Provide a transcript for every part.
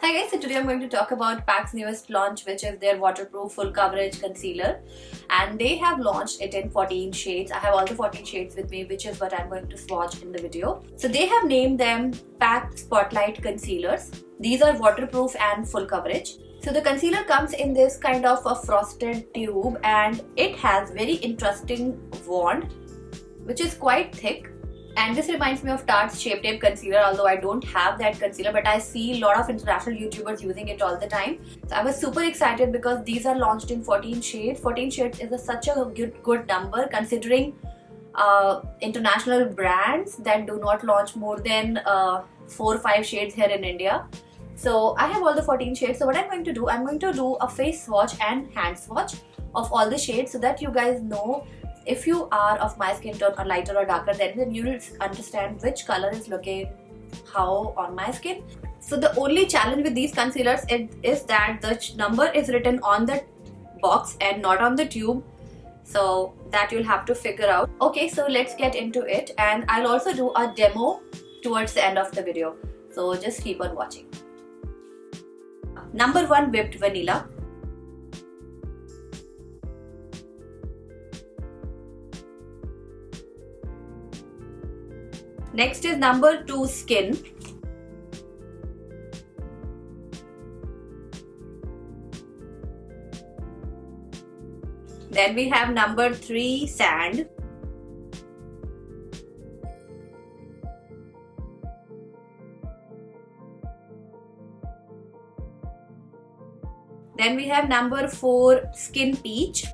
Hi guys, so today I'm going to talk about PAC's newest launch, which is their waterproof full coverage concealer, and they have launched it in 14 shades. I have all the 14 shades with me, which is what I'm going to swatch in the video. So they have named them PAC Spotlight Concealers. These are waterproof and full coverage. So the concealer comes in this kind of a frosted tube, and it has very interesting wand which is quite thick. And this reminds me of Tarte's Shape Tape Concealer, although I don't have that concealer, but I see a lot of international YouTubers using it all the time. So I was super excited because these are launched in 14 shades. 14 shades is such a good number considering international brands that do not launch more than 4 or 5 shades here in India. So I have all the 14 shades. So what I'm going to do, I'm going to do a face swatch and hand swatch of all the shades so that you guys know if you are of my skin tone or lighter or darker, then you will understand which color is looking how on my skin. So the only challenge with these concealers is that the number is written on the box and not on the tube. So that you'll have to figure out. Okay, so let's get into it, and I'll also do a demo towards the end of the video. So just keep on watching. Number 1, Whipped Vanilla. Next is number 2, Skin. Then we have number 3, Sand. Then we have number 4, Skin Peach.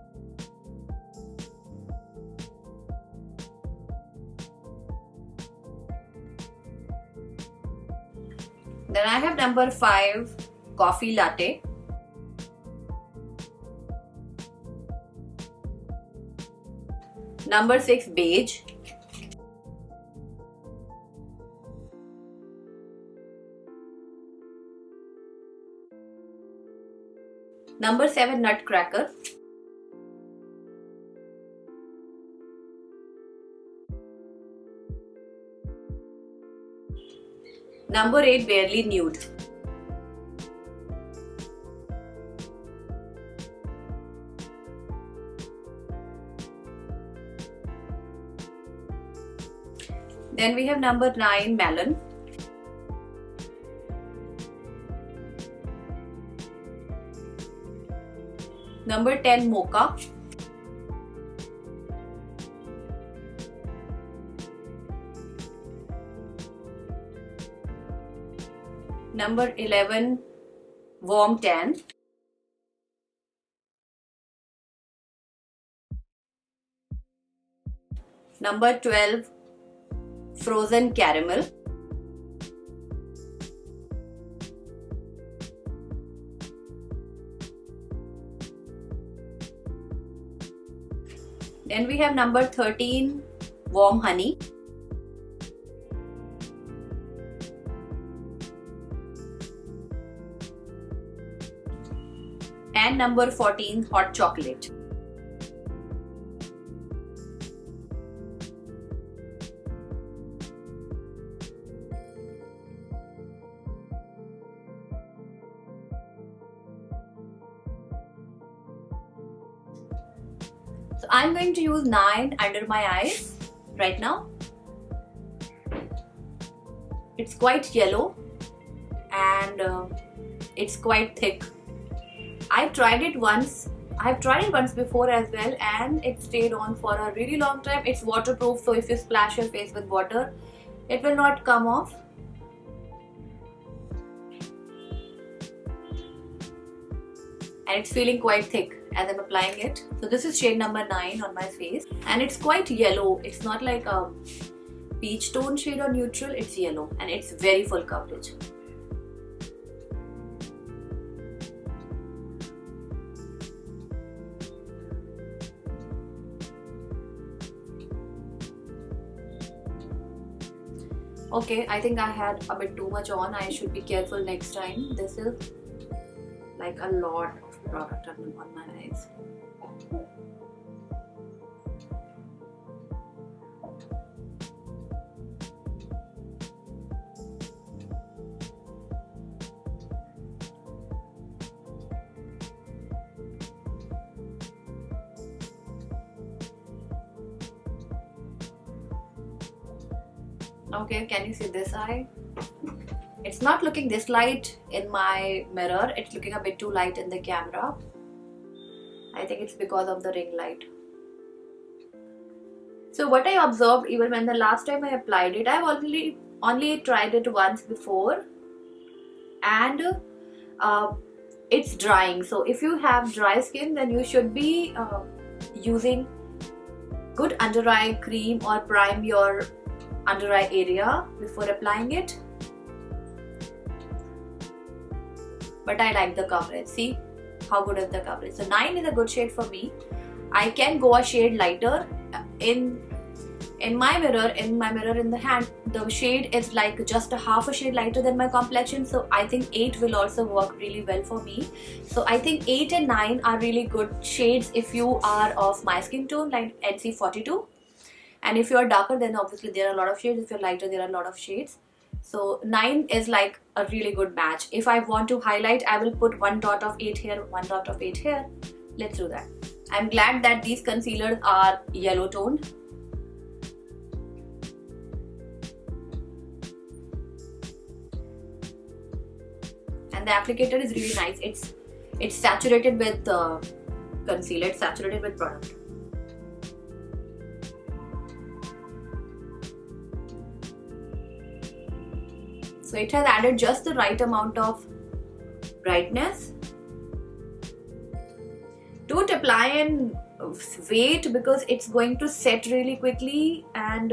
Then I have number 5, Coffee Latte. Number 6, Beige. Number 7, Nutcracker. Number 8, Barely Nude. Then we have number 9, Melon. Number 10, Mocha. Number 11, Warm Tan. Number 12, Frozen Caramel. Then we have number 13, Warm Honey. And number 14, Hot Chocolate. So I'm going to use 9 under my eyes right now. It's quite yellow and it's quite thick. I've tried it once before as well, and it stayed on for a really long time. It's waterproof, so if you splash your face with water, it will not come off. And it's feeling quite thick as I'm applying it. So this is shade number 9 on my face, and it's quite yellow. It's not like a peach tone shade or neutral, it's yellow, and it's very full coverage. Okay, I think I had a bit too much on. I should be careful next time. This is like a lot of product on my eyes. Okay, can you see this eye? It's not looking this light in my mirror. It's looking a bit too light in the camera. I think it's because of the ring light. So what I observed, even when the last time I applied it, I've only tried it once before, and it's drying. So if you have dry skin, then you should be using good under eye cream or prime your under eye area before applying it. But I like the coverage. See how good is the coverage. So 9 is a good shade for me. I can go a shade lighter. In my mirror in the hand, the shade is like just a half a shade lighter than my complexion. So I think 8 will also work really well for me. So I think 8 and 9 are really good shades if you are of my skin tone, like NC42. And if you are darker, then obviously there are a lot of shades. If you're lighter, there are a lot of shades. So 9 is like a really good match. If I want to highlight, I will put 1 dot of 8 here, 1 dot of 8 here. Let's do that. I'm glad that these concealers are yellow toned. And the applicator is really nice. It's saturated with concealer, it's saturated with product. So it has added just the right amount of brightness. Don't apply and wait, because it's going to set really quickly and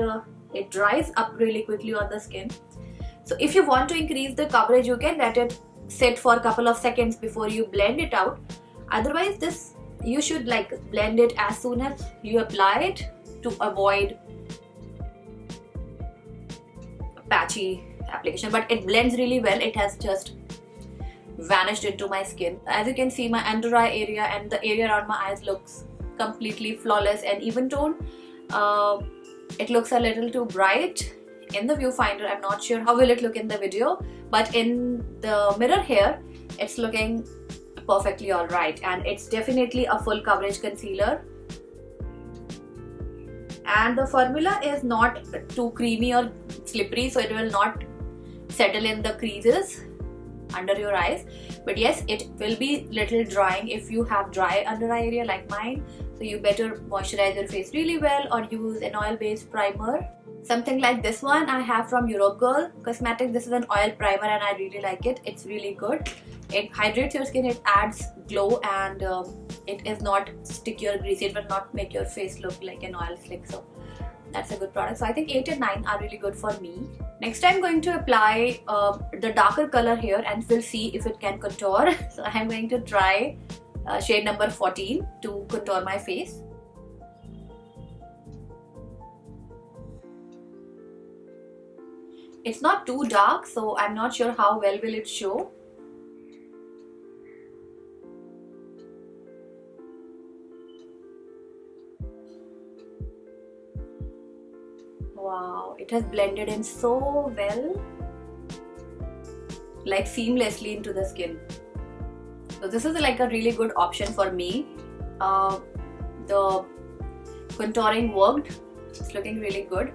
it dries up really quickly on the skin. So if you want to increase the coverage, you can let it sit for a couple of seconds before you blend it out. Otherwise, you should like blend it as soon as you apply it to avoid patchy application. But it blends really well. It has just vanished into my skin. As you can see, my under eye area and the area around my eyes looks completely flawless and even toned. It looks a little too bright in the viewfinder. I'm not sure how will it look in the video, but in the mirror here, it's looking perfectly alright, and it's definitely a full coverage concealer. And the formula is not too creamy or slippery, so it will not settle in the creases under your eyes. But yes, it will be little drying if you have dry under eye area like mine. So you better moisturize your face really well or use an oil based primer. Something like this one I have from Europe Girl Cosmetics. This is an oil primer and I really like it. It's really good. It hydrates your skin, it adds glow, and it is not sticky or greasy. It will not make your face look like an oil slick. So that's a good product. So I think 8 and 9 are really good for me. Next I'm going to apply the darker color here and we'll see if it can contour. So I'm going to try shade number 14 to contour my face. It's not too dark, so I'm not sure how well will it show. Wow, it has blended in so well, like seamlessly into the skin. So this is like a really good option for me. The contouring worked. It's looking really good.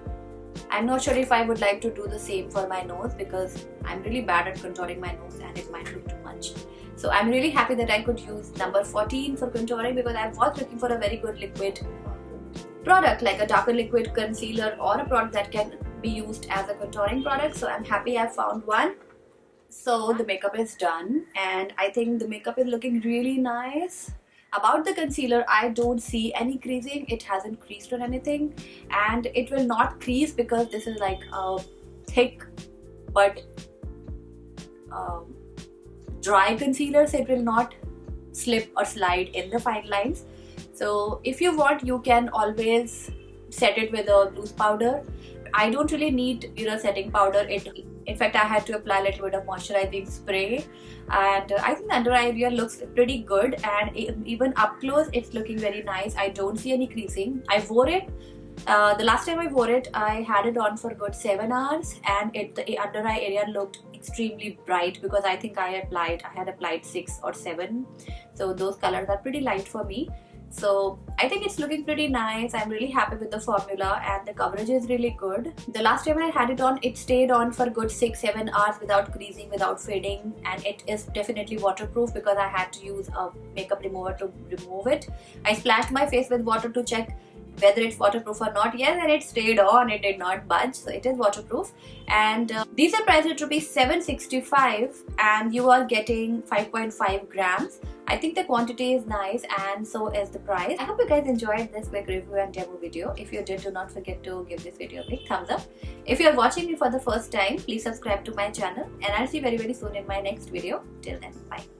I'm not sure if I would like to do the same for my nose, because I'm really bad at contouring my nose and it might look too much. So I'm really happy that I could use number 14 for contouring, because I was looking for a very good liquid product, like a darker liquid concealer or a product that can be used as a contouring product. So I'm happy I found one. So the makeup is done and I think the makeup is looking really nice. About the concealer, I don't see any creasing. It hasn't creased or anything, and it will not crease because this is like a thick but dry concealer, so it will not slip or slide in the fine lines. So if you want, you can always set it with a loose powder. I don't really need setting powder. In fact, I had to apply a little bit of moisturizing spray, and I think the under eye area looks pretty good, and even up close it's looking very nice. I don't see any creasing. I wore it, the last time I wore it, I had it on for good 7 hours, and the under eye area looked extremely bright, because I think I had applied 6 or 7, so those colors are pretty light for me. So I think it's looking pretty nice. I'm really happy with the formula and the coverage is really good. The last time I had it on, it stayed on for good 6-7 hours without creasing, without fading, and it is definitely waterproof because I had to use a makeup remover to remove it. I splashed my face with water to check whether it's waterproof or not. Yes, and it stayed on, it did not budge, so it is waterproof. And these are priced at rupees 765 and you are getting 5.5 grams. I think the quantity is nice and so is the price. I hope you guys enjoyed this quick review and demo video. If you did, do not forget to give this video a big thumbs up. If you are watching me for the first time, please subscribe to my channel and I'll see you very soon in my next video. Till then, bye.